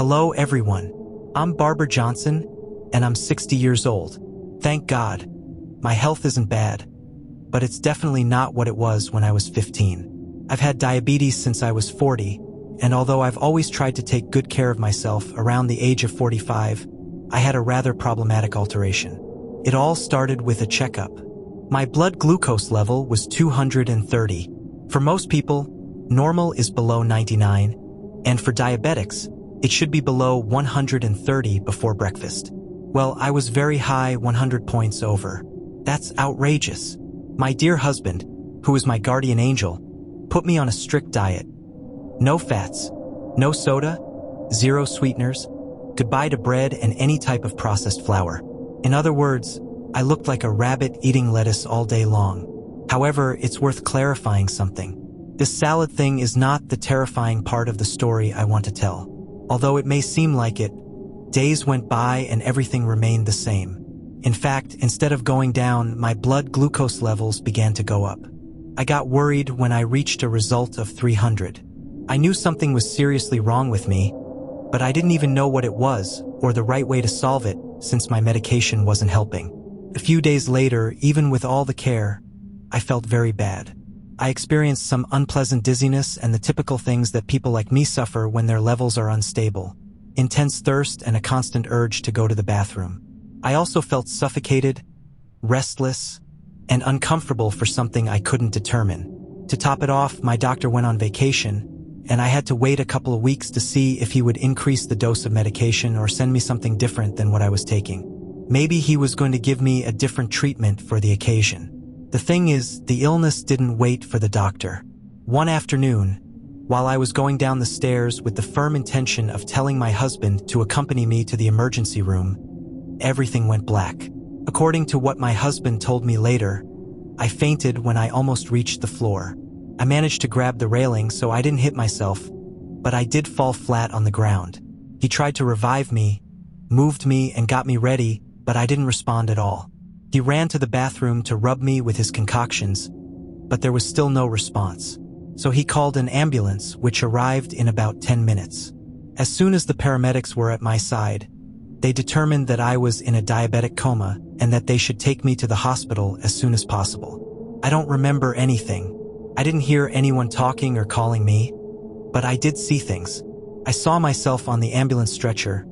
Hello everyone. I'm Barbara Johnson, and I'm 60 years old. Thank God. My health isn't bad, but it's definitely not what it was when I was 15. I've had diabetes since I was 40, and although I've always tried to take good care of myself around the age of 45, I had a rather problematic alteration. It all started with a checkup. My blood glucose level was 230. For most people, normal is below 99, and for diabetics, it should be below 130 before breakfast. Well, I was very high, 100 points over. That's outrageous. My dear husband, who is my guardian angel, put me on a strict diet. No fats, no soda, 0 sweeteners, goodbye to bread and any type of processed flour. In other words, I looked like a rabbit eating lettuce all day long. However, it's worth clarifying something. This salad thing is not the terrifying part of the story I want to tell. Although it may seem like it, days went by and everything remained the same. In fact, instead of going down, my blood glucose levels began to go up. I got worried when I reached a result of 300. I knew something was seriously wrong with me, but I didn't even know what it was or the right way to solve it since my medication wasn't helping. A few days later, even with all the care, I felt very bad. I experienced some unpleasant dizziness and the typical things that people like me suffer when their levels are unstable. Intense thirst and a constant urge to go to the bathroom. I also felt suffocated, restless, and uncomfortable for something I couldn't determine. To top it off, my doctor went on vacation, and I had to wait a couple of weeks to see if he would increase the dose of medication or send me something different than what I was taking. Maybe he was going to give me a different treatment for the occasion. The thing is, the illness didn't wait for the doctor. One afternoon, while I was going down the stairs with the firm intention of telling my husband to accompany me to the emergency room, everything went black. According to what my husband told me later, I fainted when I almost reached the floor. I managed to grab the railing so I didn't hit myself, but I did fall flat on the ground. He tried to revive me, moved me, and got me ready, but I didn't respond at all. He ran to the bathroom to rub me with his concoctions, but there was still no response. So he called an ambulance, which arrived in about 10 minutes. As soon as the paramedics were at my side, they determined that I was in a diabetic coma and that they should take me to the hospital as soon as possible. I don't remember anything. I didn't hear anyone talking or calling me, but I did see things. I saw myself on the ambulance stretcher,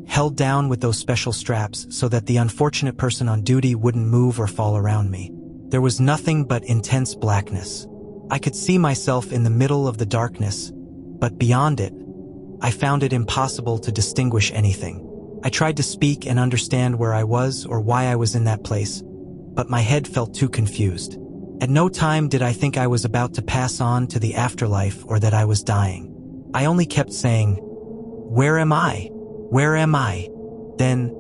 held down with those special straps so that the unfortunate person on duty wouldn't move or fall around me. There was nothing but intense blackness. I could see myself in the middle of the darkness, but beyond it, I found it impossible to distinguish anything. I tried to speak and understand where I was or why I was in that place, but my head felt too confused. At no time did I think I was about to pass on to the afterlife or that I was dying. I only kept saying, "Where am I? Where am I?" Then,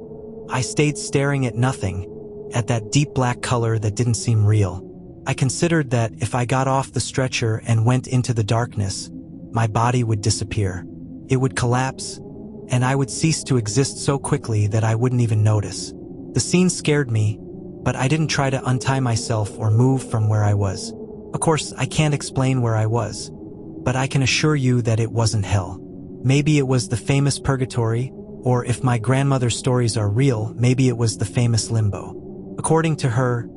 I stayed staring at nothing, at that deep black color that didn't seem real. I considered that if I got off the stretcher and went into the darkness, my body would disappear. It would collapse, and I would cease to exist so quickly that I wouldn't even notice. The scene scared me, but I didn't try to untie myself or move from where I was. Of course, I can't explain where I was, but I can assure you that it wasn't hell. Maybe it was the famous purgatory, or if my grandmother's stories are real, maybe it was the famous limbo. According to her,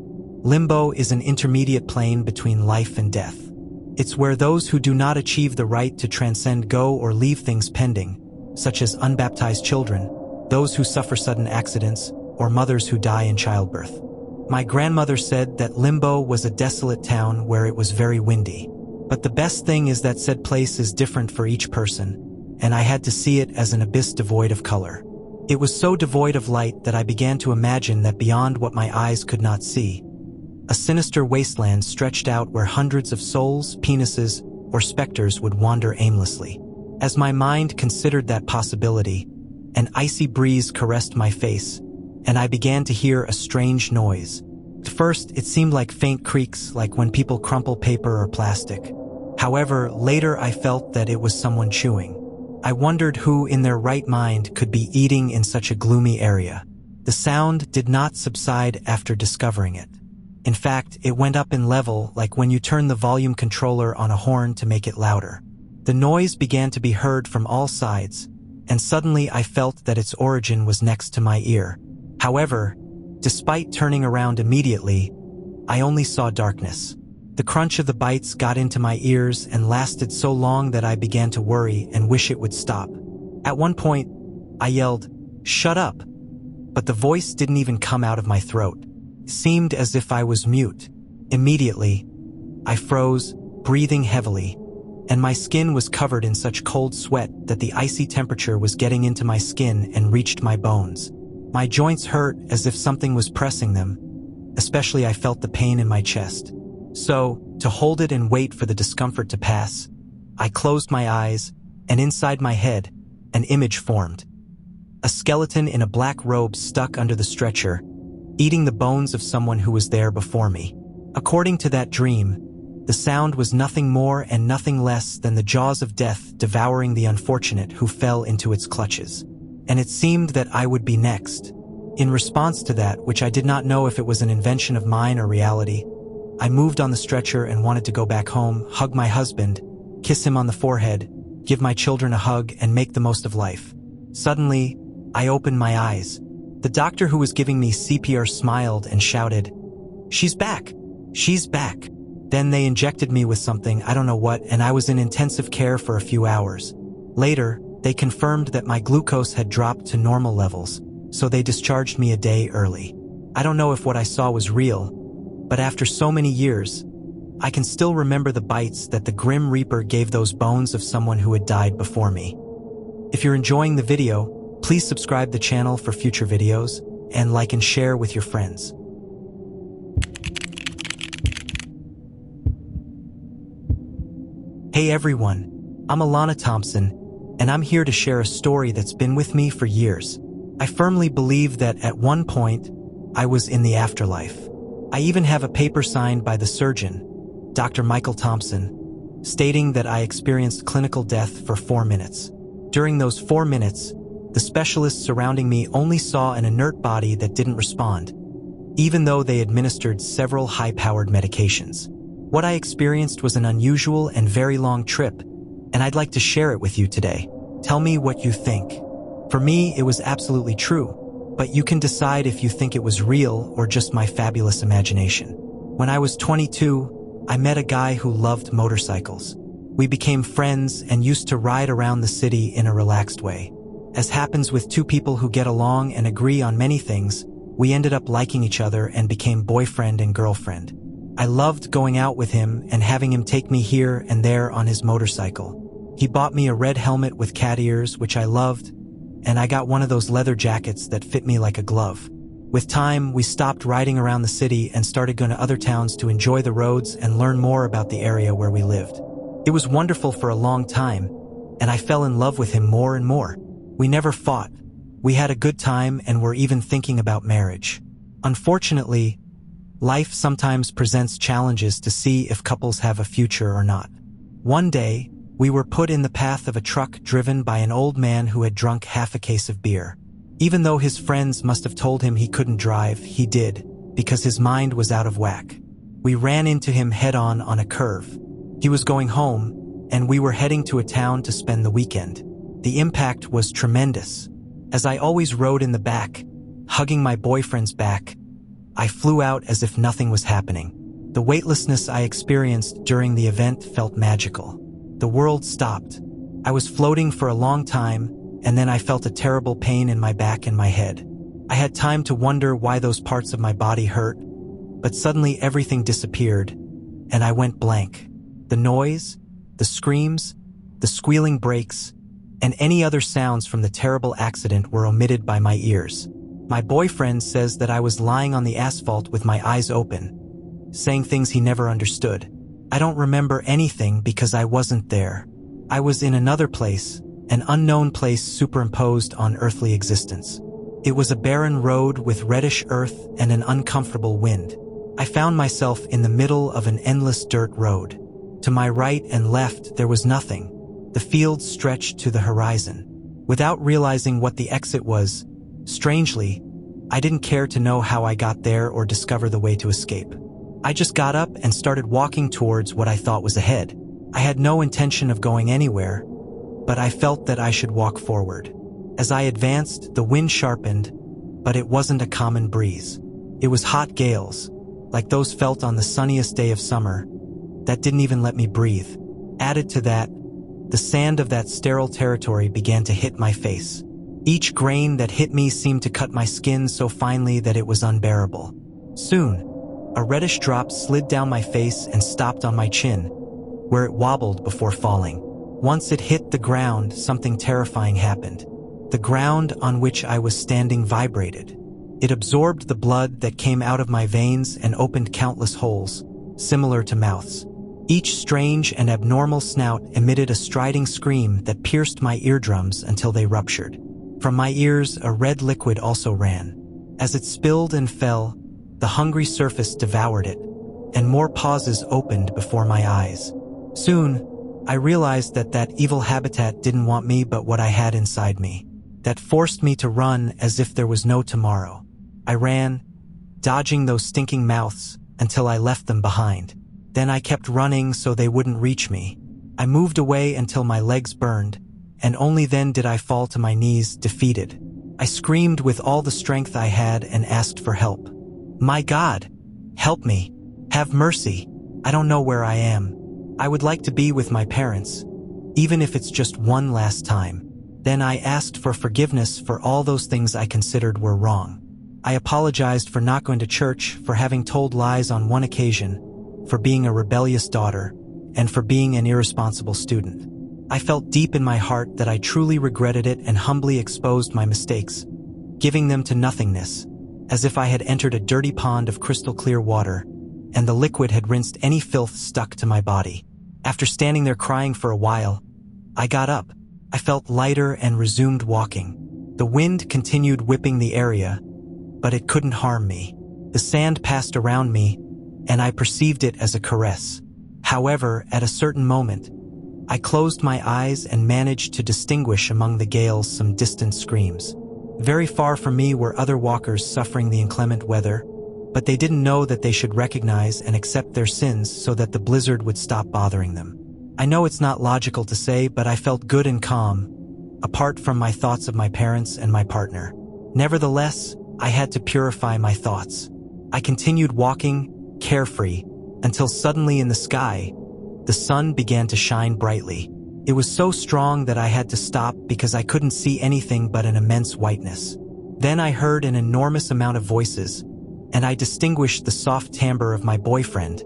limbo is an intermediate plane between life and death. It's where those who do not achieve the right to transcend go or leave things pending, such as unbaptized children, those who suffer sudden accidents, or mothers who die in childbirth. My grandmother said that limbo was a desolate town where it was very windy. But the best thing is that said place is different for each person, and I had to see it as an abyss devoid of color. It was so devoid of light that I began to imagine that beyond what my eyes could not see, a sinister wasteland stretched out where hundreds of souls, penises, or specters would wander aimlessly. As my mind considered that possibility, an icy breeze caressed my face, and I began to hear a strange noise. At first, it seemed like faint creaks, like when people crumple paper or plastic. However, later I felt that it was someone chewing. I wondered who in their right mind could be eating in such a gloomy area. The sound did not subside after discovering it. In fact, it went up in level, like when you turn the volume controller on a horn to make it louder. The noise began to be heard from all sides, and suddenly I felt that its origin was next to my ear. However, despite turning around immediately, I only saw darkness. The crunch of the bites got into my ears and lasted so long that I began to worry and wish it would stop. At one point, I yelled, "Shut up!" But the voice didn't even come out of my throat. It seemed as if I was mute. Immediately, I froze, breathing heavily, and my skin was covered in such cold sweat that the icy temperature was getting into my skin and reached my bones. My joints hurt as if something was pressing them. Especially I felt the pain in my chest. So, to hold it and wait for the discomfort to pass, I closed my eyes, and inside my head, an image formed. A skeleton in a black robe stuck under the stretcher, eating the bones of someone who was there before me. According to that dream, the sound was nothing more and nothing less than the jaws of death devouring the unfortunate who fell into its clutches. And it seemed that I would be next. In response to that, which I did not know if it was an invention of mine or reality, I moved on the stretcher and wanted to go back home, hug my husband, kiss him on the forehead, give my children a hug, and make the most of life. Suddenly, I opened my eyes. The doctor who was giving me CPR smiled and shouted, "She's back! She's back!" Then they injected me with something, I don't know what, and I was in intensive care for a few hours. Later, they confirmed that my glucose had dropped to normal levels, so they discharged me a day early. I don't know if what I saw was real, but after so many years, I can still remember the bites that the Grim Reaper gave those bones of someone who had died before me. If you're enjoying the video, please subscribe the channel for future videos, and like and share with your friends. Hey everyone, I'm Alana Thompson, and I'm here to share a story that's been with me for years. I firmly believe that at one point, I was in the afterlife. I even have a paper signed by the surgeon, Dr. Michael Thompson, stating that I experienced clinical death for 4 minutes. During those 4 minutes, the specialists surrounding me only saw an inert body that didn't respond, even though they administered several high-powered medications. What I experienced was an unusual and very long trip, and I'd like to share it with you today. Tell me what you think. For me, it was absolutely true, but you can decide if you think it was real or just my fabulous imagination. When I was 22, I met a guy who loved motorcycles. We became friends and used to ride around the city in a relaxed way. As happens with two people who get along and agree on many things, we ended up liking each other and became boyfriend and girlfriend. I loved going out with him and having him take me here and there on his motorcycle. He bought me a red helmet with cat ears, which I loved, and I got one of those leather jackets that fit me like a glove. With time, we stopped riding around the city and started going to other towns to enjoy the roads and learn more about the area where we lived. It was wonderful for a long time, and I fell in love with him more and more. We never fought. We had a good time and were even thinking about marriage. Unfortunately, life sometimes presents challenges to see if couples have a future or not. One day, we were put in the path of a truck driven by an old man who had drunk half a case of beer. Even though his friends must have told him he couldn't drive, he did, because his mind was out of whack. We ran into him head-on on a curve. He was going home, and we were heading to a town to spend the weekend. The impact was tremendous. As I always rode in the back, hugging my boyfriend's back, I flew out as if nothing was happening. The weightlessness I experienced during the event felt magical. The world stopped. I was floating for a long time, and then I felt a terrible pain in my back and my head. I had time to wonder why those parts of my body hurt, but suddenly everything disappeared, and I went blank. The noise, the screams, the squealing brakes, and any other sounds from the terrible accident were omitted by my ears. My boyfriend says that I was lying on the asphalt with my eyes open, saying things he never understood. I don't remember anything because I wasn't there. I was in another place, an unknown place superimposed on earthly existence. It was a barren road with reddish earth and an uncomfortable wind. I found myself in the middle of an endless dirt road. To my right and left, there was nothing. The fields stretched to the horizon. Without realizing what the exit was, strangely, I didn't care to know how I got there or discover the way to escape. I just got up and started walking towards what I thought was ahead. I had no intention of going anywhere, but I felt that I should walk forward. As I advanced, the wind sharpened, but it wasn't a common breeze. It was hot gales, like those felt on the sunniest day of summer, that didn't even let me breathe. Added to that, the sand of that sterile territory began to hit my face. Each grain that hit me seemed to cut my skin so finely that it was unbearable. Soon, a reddish drop slid down my face and stopped on my chin, where it wobbled before falling. Once it hit the ground, something terrifying happened. The ground on which I was standing vibrated. It absorbed the blood that came out of my veins and opened countless holes, similar to mouths. Each strange and abnormal snout emitted a striding scream that pierced my eardrums until they ruptured. From my ears, a red liquid also ran. As it spilled and fell, the hungry surface devoured it, and more pauses opened before my eyes. Soon, I realized that evil habitat didn't want me but what I had inside me, that forced me to run as if there was no tomorrow. I ran, dodging those stinking mouths until I left them behind. Then I kept running so they wouldn't reach me. I moved away until my legs burned, and only then did I fall to my knees, defeated. I screamed with all the strength I had and asked for help. My God, help me. Have mercy. I don't know where I am. I would like to be with my parents, even if it's just one last time. Then I asked for forgiveness for all those things I considered were wrong. I apologized for not going to church, for having told lies on one occasion, for being a rebellious daughter, and for being an irresponsible student. I felt deep in my heart that I truly regretted it and humbly exposed my mistakes, giving them to nothingness, as if I had entered a dirty pond of crystal clear water, and the liquid had rinsed any filth stuck to my body. After standing there crying for a while, I got up. I felt lighter and resumed walking. The wind continued whipping the area, but it couldn't harm me. The sand passed around me, and I perceived it as a caress. However, at a certain moment, I closed my eyes and managed to distinguish among the gales some distant screams. Very far from me were other walkers suffering the inclement weather, but they didn't know that they should recognize and accept their sins so that the blizzard would stop bothering them. I know it's not logical to say, but I felt good and calm, apart from my thoughts of my parents and my partner. Nevertheless, I had to purify my thoughts. I continued walking, carefree, until suddenly in the sky, the sun began to shine brightly. It was so strong that I had to stop because I couldn't see anything but an immense whiteness. Then I heard an enormous amount of voices, and I distinguished the soft timbre of my boyfriend,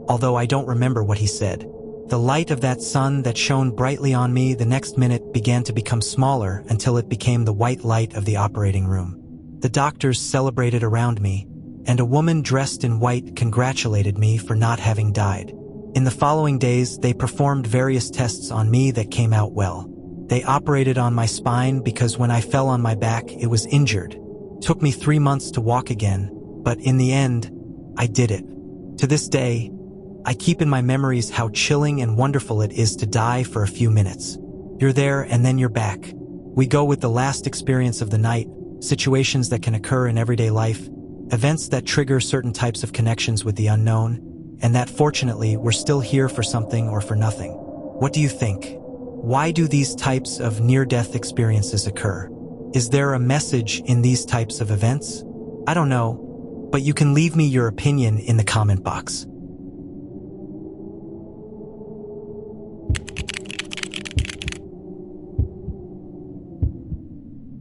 although I don't remember what he said. The light of that sun that shone brightly on me the next minute began to become smaller until it became the white light of the operating room. The doctors celebrated around me, and a woman dressed in white congratulated me for not having died. In the following days, they performed various tests on me that came out well. They operated on my spine because when I fell on my back, it was injured. It took me 3 months to walk again, but in the end, I did it. To this day, I keep in my memories how chilling and wonderful it is to die for a few minutes. You're there and then you're back. We go with the last experience of the night, situations that can occur in everyday life, events that trigger certain types of connections with the unknown, and that fortunately we're still here for something or for nothing. What do you think? Why do these types of near-death experiences occur? Is there a message in these types of events? I don't know, but you can leave me your opinion in the comment box.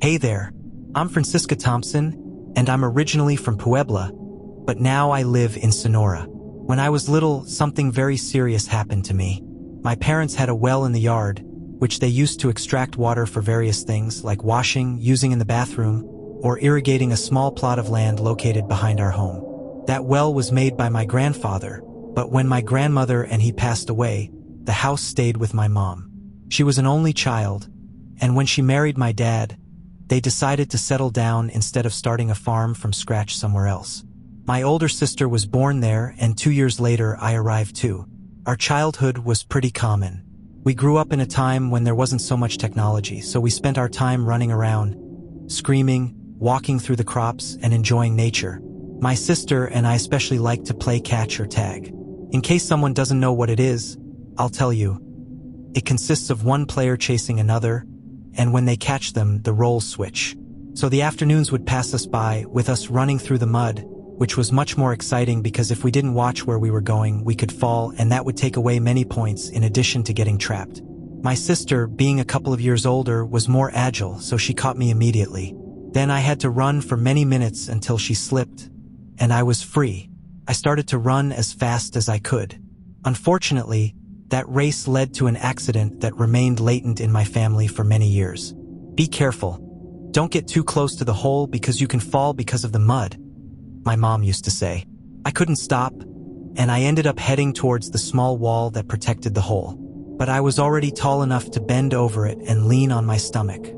Hey there, I'm Francisca Thompson, and I'm originally from Puebla, but now I live in Sonora. When I was little, something very serious happened to me. My parents had a well in the yard, which they used to extract water for various things like washing, using in the bathroom, or irrigating a small plot of land located behind our home. That well was made by my grandfather, but when my grandmother and he passed away, the house stayed with my mom. She was an only child, and when she married my dad, they decided to settle down instead of starting a farm from scratch somewhere else. My older sister was born there, and 2 years later I arrived too. Our childhood was pretty common. We grew up in a time when there wasn't so much technology, so we spent our time running around, screaming, walking through the crops, and enjoying nature. My sister and I especially liked to play catch or tag. In case someone doesn't know what it is, I'll tell you. It consists of one player chasing another, and when they catch them, the roles switch. So the afternoons would pass us by, with us running through the mud, which was much more exciting because if we didn't watch where we were going, we could fall, and that would take away many points in addition to getting trapped. My sister, being a couple of years older, was more agile, so she caught me immediately. Then I had to run for many minutes until she slipped, and I was free. I started to run as fast as I could. Unfortunately, that race led to an accident that remained latent in my family for many years. Be careful. Don't get too close to the hole because you can fall because of the mud, my mom used to say. I couldn't stop, and I ended up heading towards the small wall that protected the hole. But I was already tall enough to bend over it and lean on my stomach.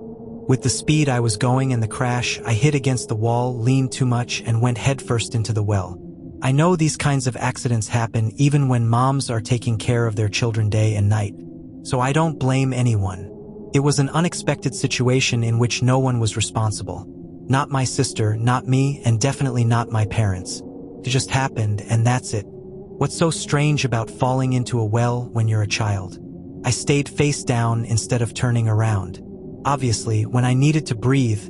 With the speed I was going and the crash, I hit against the wall, leaned too much, and went headfirst into the well. I know these kinds of accidents happen even when moms are taking care of their children day and night, so I don't blame anyone. It was an unexpected situation in which no one was responsible. Not my sister, not me, and definitely not my parents. It just happened, and that's it. What's so strange about falling into a well when you're a child? I stayed face down instead of turning around. Obviously, when I needed to breathe,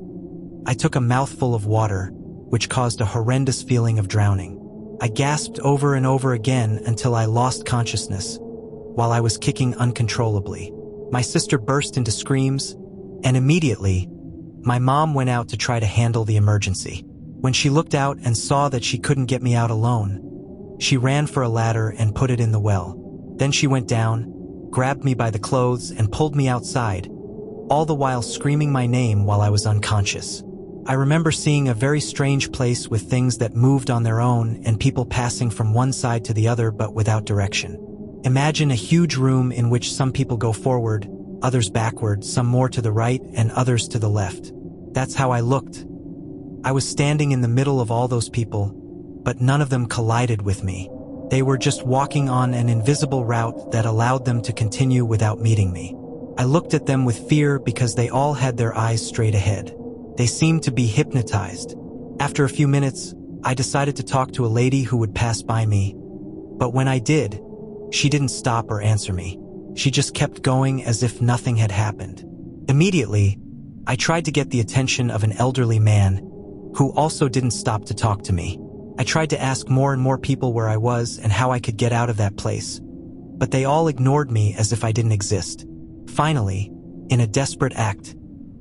I took a mouthful of water, which caused a horrendous feeling of drowning. I gasped over and over again until I lost consciousness, while I was kicking uncontrollably. My sister burst into screams, and immediately, my mom went out to try to handle the emergency. When she looked out and saw that she couldn't get me out alone, she ran for a ladder and put it in the well. Then she went down, grabbed me by the clothes, and pulled me outside, all the while screaming my name while I was unconscious. I remember seeing a very strange place with things that moved on their own and people passing from one side to the other but without direction. Imagine a huge room in which some people go forward, others backward, some more to the right, and others to the left. That's how I looked. I was standing in the middle of all those people, but none of them collided with me. They were just walking on an invisible route that allowed them to continue without meeting me. I looked at them with fear because they all had their eyes straight ahead. They seemed to be hypnotized. After a few minutes, I decided to talk to a lady who would pass by me. But when I did, she didn't stop or answer me. She just kept going as if nothing had happened. Immediately, I tried to get the attention of an elderly man who also didn't stop to talk to me. I tried to ask more and more people where I was and how I could get out of that place, but they all ignored me as if I didn't exist. Finally, in a desperate act,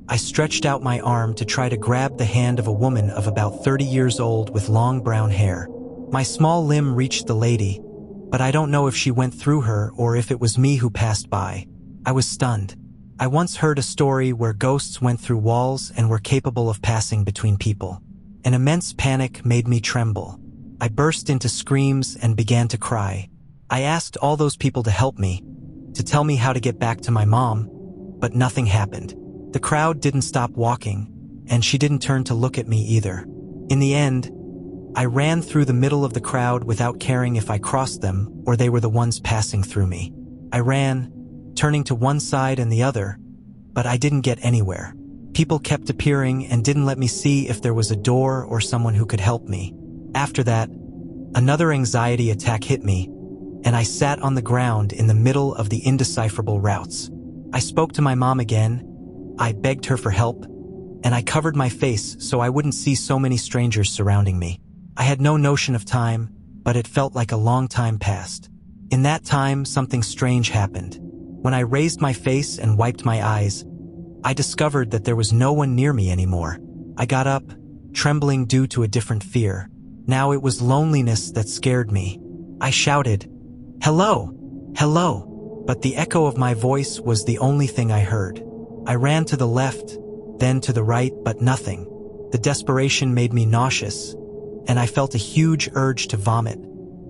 I stretched out my arm to try to grab the hand of a woman of about 30 years old with long brown hair. My small limb reached the lady, but I don't know if she went through her or if it was me who passed by. I was stunned. I once heard a story where ghosts went through walls and were capable of passing between people. An immense panic made me tremble. I burst into screams and began to cry. I asked all those people to help me, to tell me how to get back to my mom, but nothing happened. The crowd didn't stop walking, and she didn't turn to look at me either. In the end, I ran through the middle of the crowd without caring if I crossed them or they were the ones passing through me. I ran, turning to one side and the other, but I didn't get anywhere. People kept appearing and didn't let me see if there was a door or someone who could help me. After that, another anxiety attack hit me, and I sat on the ground in the middle of the indecipherable routes. I spoke to my mom again. I begged her for help, and I covered my face so I wouldn't see so many strangers surrounding me. I had no notion of time, but it felt like a long time passed. In that time, something strange happened. When I raised my face and wiped my eyes, I discovered that there was no one near me anymore. I got up, trembling due to a different fear. Now it was loneliness that scared me. I shouted, "Hello! Hello!" But the echo of my voice was the only thing I heard. I ran to the left, then to the right, but nothing. The desperation made me nauseous, and I felt a huge urge to vomit,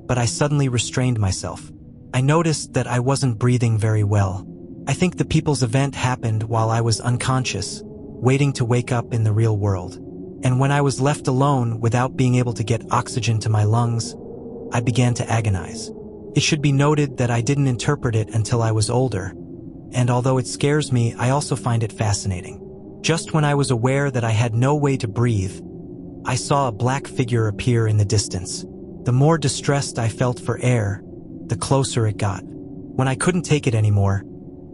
but I suddenly restrained myself. I noticed that I wasn't breathing very well. I think the people's event happened while I was unconscious, waiting to wake up in the real world. And when I was left alone without being able to get oxygen to my lungs, I began to agonize. It should be noted that I didn't interpret it until I was older, and although it scares me, I also find it fascinating. Just when I was aware that I had no way to breathe, I saw a black figure appear in the distance. The more distressed I felt for air, the closer it got. When I couldn't take it anymore,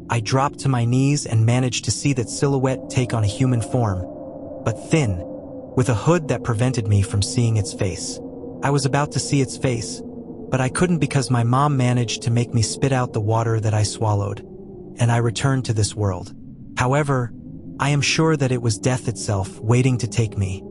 I dropped to my knees and managed to see that silhouette take on a human form, but thin, with a hood that prevented me from seeing its face. I was about to see its face, but I couldn't because my mom managed to make me spit out the water that I swallowed, and I returned to this world. However, I am sure that it was death itself waiting to take me.